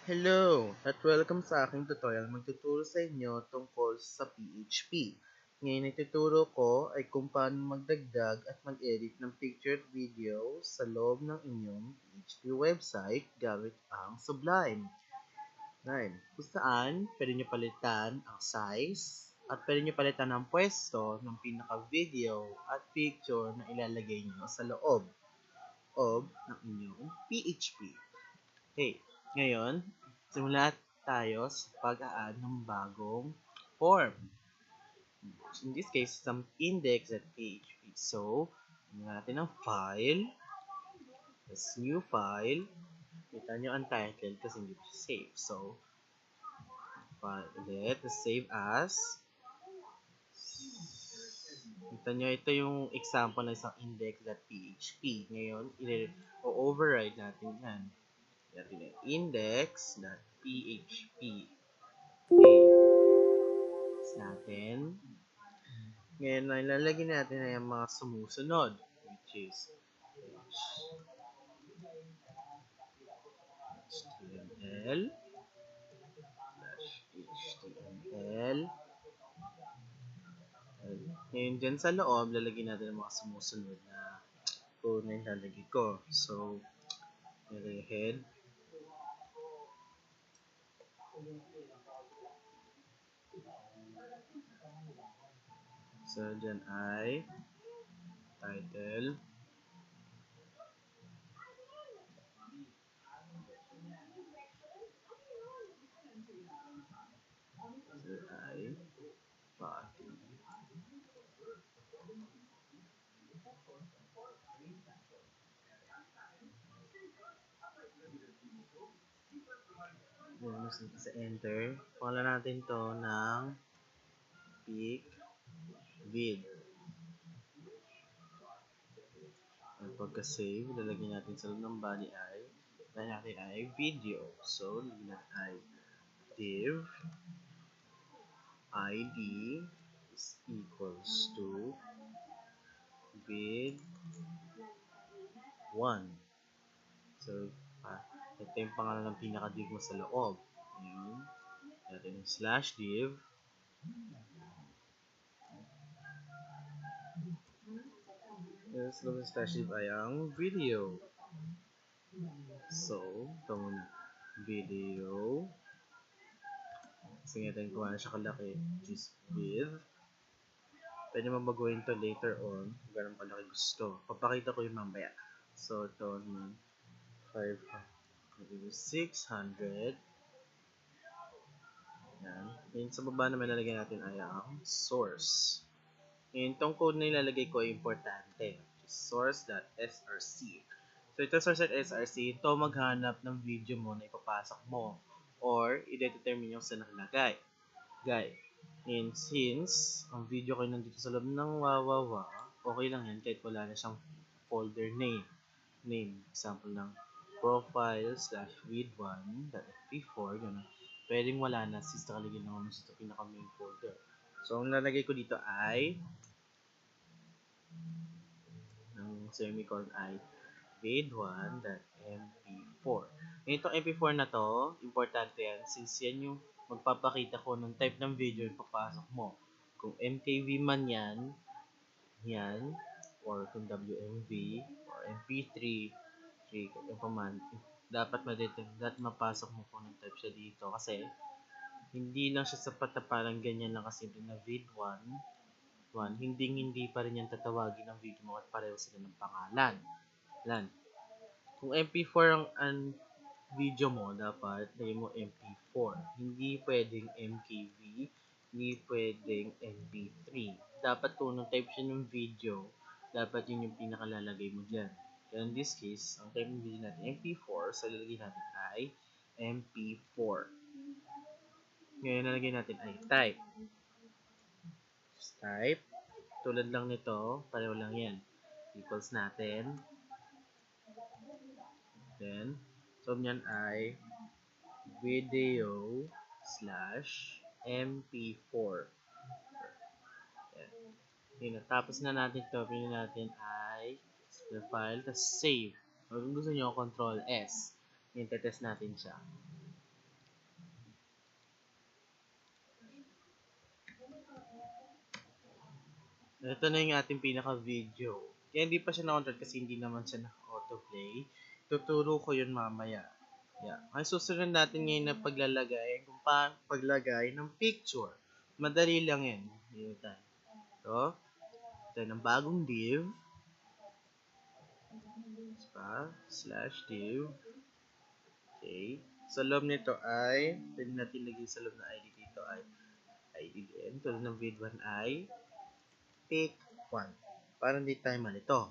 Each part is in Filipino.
Hello at welcome sa aking tutorial. Magtuturo sa inyo tungkol sa PHP. Ngayon ituturo ko ay kung paano magdagdag at mag-edit ng picture at video sa loob ng inyong PHP website gamit ang Sublime. Kung saan pwede nyo palitan ang size at pwede nyo palitan ang pwesto ng pinaka-video at picture na ilalagay nyo sa loob ng inyong PHP. Okay, ngayon, simula tayo sa pag-a-add ng bagong form. In this case, some index.php. So, natin ang file, this new file. Kita nyo ang title kasi hindi ko save. So, file ulit, save as. Kita nyo, ito yung example ng isang index.php. Ngayon, i-override natin yan. Natin yung index.php. Okay. Natin. Ngayon, ilalagay natin ay ang mga sumusunod, which is HTML. Ngayon, dyan sa loob, lalagay natin ang mga sumusunod na code na ilalagay ko. So, head. So, dyan ay title. So, ay body. Sa enter. Pangalan natin to ng pic vid. At pagka-save, lalagyan natin sa loob ng body ay video. So, lalagyan natin ay div id is equals to vid 1. So, ito yung pangalan ng pinaka-div mo sa loob. Ngayon, natin yung slash div. Yes, yung slash div ay ang video. So, ito muna. Video. Kasi natin kung ano siya kalaki, which is with. Pwede mo baguhin to later on kung ganun kalaki gusto. Papakita ko yung mamaya. So, ito naman 600. Yan. Ngayon, sa baba naman lalagyan natin ay ang source. Ngayon, itong code na ilalagay ko ay importante. Source.src. So, ito source.src, ito maghanap ng video mo na ipapasok mo or i-determine yung saan nakalagay. And since ang video ko nandito sa loob ng wawawa, okay lang yan kahit wala na siyang folder name. Example ng profile/vid1.fp4, gano'n. Pwedeng wala na since nakalagay naman sa pinaka main folder. So, ang lalagay ko dito ay ng semicolon ay vid1.mp4. Ngayon, itong mp4 na to, importante yan since yan yung magpapakita ko ng type ng video yung papasok mo. Kung MKV man yan, or kung WMV, or MP3, kung paman, dapat mapasok mo kung ng type siya dito. Kasi, hindi lang siya sapat na parang ganyan lang kasimple na vid1, hindi pa rin yan tatawagin ng video mo at pareho sila ng pangalan. Kung MP4 ang video mo, dapat lagay mo MP4. Hindi pwedeng MKV, hindi pwedeng MP3. Dapat kung anong type siya ng video, dapat yun yung pinakalalagay mo dyan. Kaya in this case, ang type ng video natin MP4, so lalagay natin ay MP4. Ngayon nalagay natin ay type. Type. Tulad lang nito, pareho lang yan. Equals natin. Then, so nyan ay video/mp4. Yan. Tapos na natin ito, pinin natin ay the file, tapos save. Kung gusto nyo, Control S. Yan, tetest natin siya. Ito na yung ating pinaka-video. Kaya hindi pa siya na-control kasi hindi naman siya naka-autoplay. Tuturo ko yun mamaya. Yeah. Ang susunod natin ngayon na paglalagay, kung paglagay ng picture. Madali lang yan. Ito. Ito ng bagong div. /div. Okay. Sa loob nito ay, pwede natin lagay sa loob na ID dito ay ID din. Tulad ng vid1 ay pick 1. Para hindi tayo malito.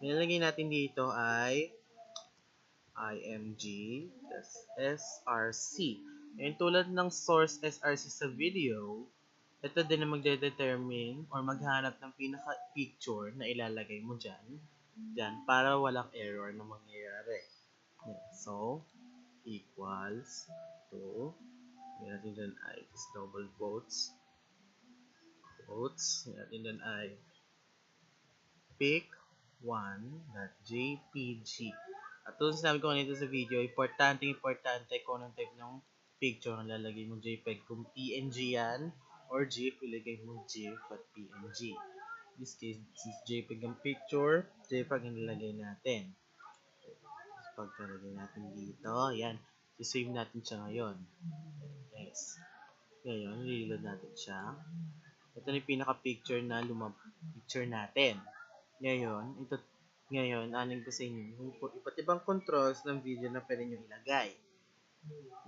Nilalagay natin dito ay img src. Ngayon tulad ng source src sa video, ito din na magde-determine or maghanap ng pinaka-picture na ilalagay mo dyan para walang error na mangyayari. So, equals to, natin dyan ay double quotes, natin dyan ay pick1.jpg. At tulad sinabi ko kanito sa video, importante kung anong type ng picture ang lalagay mo JPEG. Kung PNG yan, or GIF, ilagay mo GIF at PNG. In this case, since JPEG ang picture, JPEG ang nilagay natin. Pagkalagay natin dito, yan. Sisave natin siya ngayon. Yes. Ngayon, reload natin siya. Ito na yung pinaka-picture na picture natin. Ngayon, anin ko sa inyo, yung iba't ibang controls ng video na pwede nyo ilagay.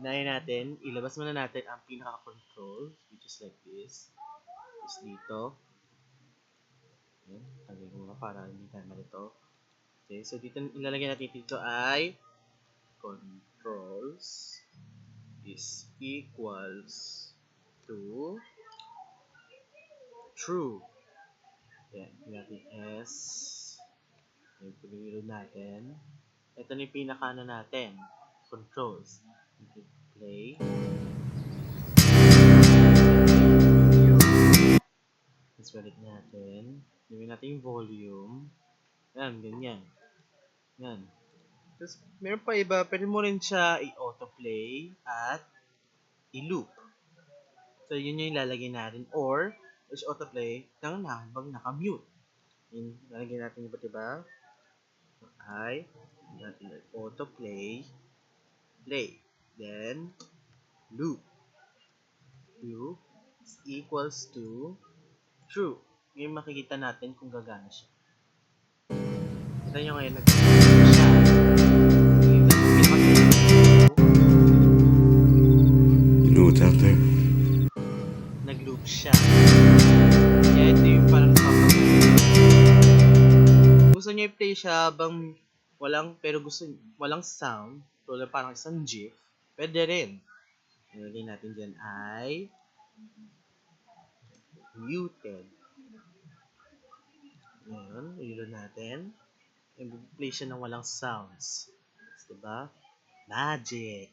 Unahin natin, ilabas muna natin ang pinaka-control, which is like this. Is dito. Ayan, tagay ko muna para hindi tayo malito. Okay, so dito, ilalagay natin dito ay controls is equals to true. Ayan, natin S. Ayan, pag-reload natin. Ito na yung pinaka-ano natin. Controls. Play. Let's balik natin. Gawin natin yung volume. Yan, ganyan. Yan. Tapos, meron pa iba. Pwede mo rin siya i-autoplay at i-loop. So, yun yung ilalagay natin. Or, is autoplay ng habang naka-mute. Yun, lalagay natin iba't iba. Ay, natin autoplay, play, then loop. Loop is equals to true. Ngayon makikita natin kung gagana siya. Kita nyo ngayon nag-loop siya. You know what's out there? Nag-loop siya. Kaya ito yung parang gusto nyo i-play siya habang walang sound, tulad parang isang GIF, pwede rin. Nilagay natin dyan ay muted. Ngayon, reload natin. I-play siya ng walang sounds. Diba? Magic!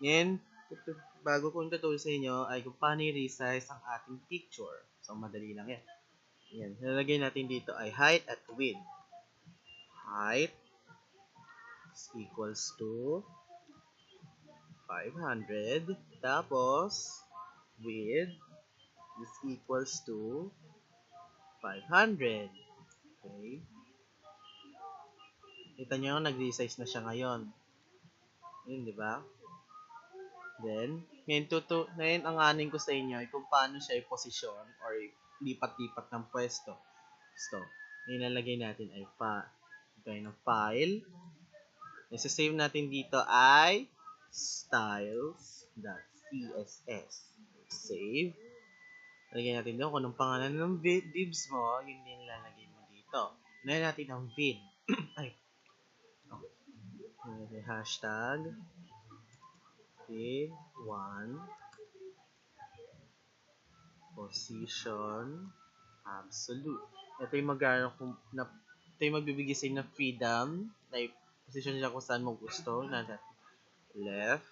Ngayon, bago kong tuturo sa inyo ay kung paano i-resize ang ating picture. So, madali lang yan. Yan. Nilagay natin dito ay height at width. Height is equals to 500. Tapos, width is equals to 500. Okay. Kita nyo, nag-resize na siya ngayon. Yun, di ba? Then, ngayon ang anin ko sa inyo ay kung paano siya i-posisyon or lipat-lipat ng pwesto. So, nilalagay natin ay ng file. Isa-save natin dito ay styles.css. Save. Lagyan natin doon kung anong pangalan ng divs mo, yun din lalagay mo dito. Lagyan natin ang vid. Ay. Okay. Hashtag vid1 position absolute. Ito yung magbibigay sa inyo ng freedom na position niya kung saan mo gusto. Left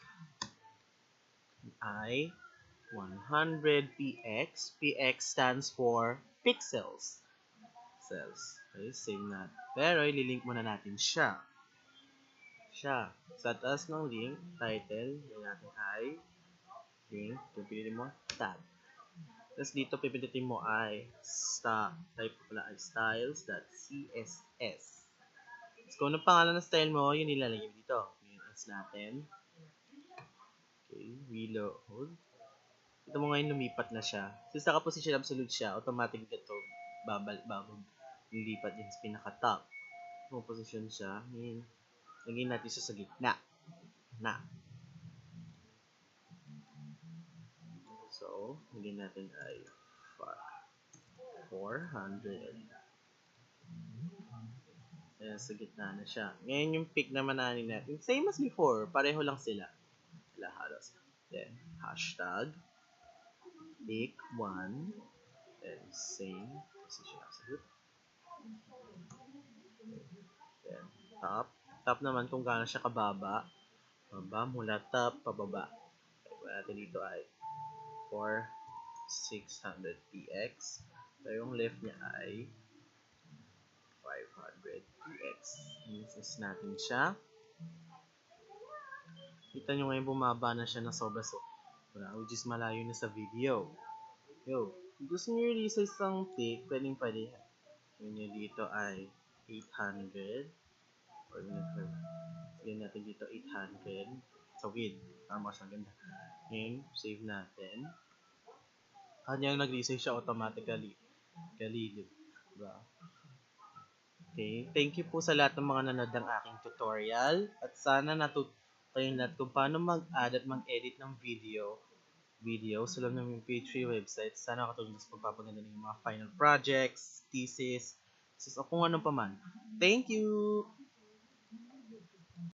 ay 100 px. Px stands for pixels. Okay, same na. Pero ililink muna natin siya. Sa taas ng link, title, natin ay link, pipili mo, tab. Tapos dito pipindutin mo ay type ko pala ay styles.css. Tapos kung anong pangalan ng style mo, yun ilalagay mo dito. Yung S natin. Okay, reload. Ito mo ngayon lumipat na siya. Since naka-position absolute siya, automatic ito lilipat din sa pinaka-top. Kung position siya, yun. Lagyan natin siya sa gitna. So, lagyan natin ay 400. Ayan, sa gitna na siya. Ngayon yung pick naman natin. Same as before. Pareho lang sila. Halos. Then, hashtag pick 1. Then, same. Position absolute. Then, top. Top naman kung gaano siya kababa. Baba mula top, pababa. Okay, natin dito ay 600px. So, yung left niya ay 500px. Isis natin siya. Kita nyo ngayon bumaba na siya ng sobra which is malayo na sa video. Yo, gusto nyo resize ang pic, pwede. Yun nyo dito ay 800. Or yun natin dito 800. Sa width. Tama siya, ganda. Ngayon, save natin. Kanyang nag-resize siya automatically. Diba? Okay, thank you po sa lahat ng mga nanood ng aking tutorial. At sana natuto kayo lahat kung paano mag-add at mag-edit ng video sa loob ng MP3 website. Sana makatulong sa pagpapaganda ng mga final projects, thesis, o kung ano pa man. Thank you!